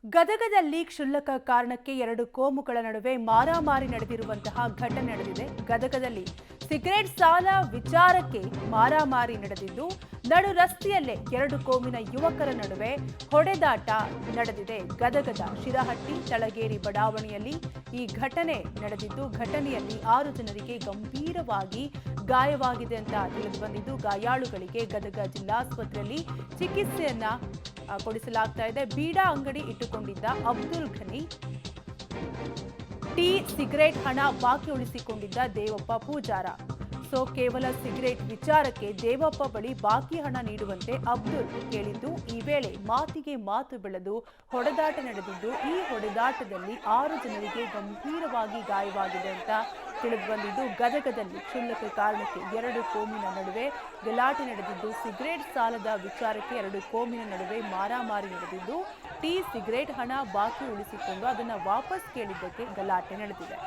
ಗದಗದಲ್ಲಿ ಕ್ಷುಲ್ಲಕ ಕಾರಣಕ್ಕೆ ಎರಡು ಕೋಮುಗಳ ನಡುವೆ ಮಾರಾಮಾರಿ ನಡೆದಿರುವಂತಹ ಘಟನೆ ನಡೆದಿದೆ. ಗದಗದಲ್ಲಿ ಸಿಗರೇಟ್ ಸಾಲ ವಿಚಾರಕ್ಕೆ ಮಾರಾಮಾರಿ ನಡೆದಿದ್ದು, ನಡು ರಸ್ತೆಯಲ್ಲೇ ಎರಡು ಕೋಮಿನ ಯುವಕರ ನಡುವೆ ಹೊಡೆದಾಟ ನಡೆದಿದೆ. ಗದಗದ ಶಿರಹಟ್ಟಿ ತಳಗೇರಿ ಬಡಾವಣೆಯಲ್ಲಿ ಈ ಘಟನೆ ನಡೆದಿದ್ದು, ಘಟನೆಯಲ್ಲಿ 6 ಜನರಿಗೆ ಗಂಭೀರವಾಗಿ ಗಾಯವಾಗಿದೆ ಅಂತ ತಿಳಿದು ಬಂದಿದ್ದು, ಗಾಯಾಳುಗಳಿಗೆ ಗದಗ ಜಿಲ್ಲಾಸ್ಪತ್ರೆಯಲ್ಲಿ ಚಿಕಿತ್ಸೆಯನ್ನ ಕೊಡಿಸಲಾಗ್ತಾ ಇದೆ. ಬೀಡಾ ಅಂಗಡಿ ಇಟ್ಟುಕೊಂಡಿದ್ದ ಅಬ್ದುಲ್ ಘನಿ ಟೀ ಸಿಗರೇಟ್ ಹಣ ಬಾಕಿ ಉಳಿಸಿಕೊಂಡಿದ್ದ ದೇವಪ್ಪ ಪೂಜಾರ. ಕೇವಲ ಸಿಗರೇಟ್ ವಿಚಾರಕ್ಕೆ ದೇವಪ್ಪ ಬಳಿ ಬಾಕಿ ಹಣ ನೀಡುವಂತೆ ಅಬ್ದುಲ್ ಕೇಳಿದ್ದು, ಈ ವೇಳೆ ಮಾತಿಗೆ ಮಾತು ಬೆಳೆದು ಹೊಡೆದಾಟ ನಡೆದಿದ್ದು, ಈ ಹೊಡೆದಾಟದಲ್ಲಿ 6 ಜನರಿಗೆ ಗಂಭೀರವಾಗಿ ಗಾಯವಾಗಿದೆ ಅಂತ ತಿಳಿದು ಬಂದಿದ್ದು, ಗದಗದಲ್ಲಿ ಕ್ಷುಲ್ಲಕ ಕಾರಣಕ್ಕೆ ಎರಡು ಕೋಮಿನ ನಡುವೆ ಗಲಾಟೆ ನಡೆದಿದ್ದು, ಸಿಗರೇಟ್ ಸಾಲದ ವಿಚಾರಕ್ಕೆ ಎರಡು ಕೋಮಿನ ನಡುವೆ ಮಾರಾಮಾರಿ ನಡೆದಿದ್ದು, ಟೀ ಸಿಗರೇಟ್ ಹಣ ಬಾಕಿ ಉಳಿಸಿಕೊಂಡು ಅದನ್ನು ವಾಪಸ್ ಕೇಳಿದ್ದಕ್ಕೆ ಗಲಾಟೆ ನಡೆದಿದೆ.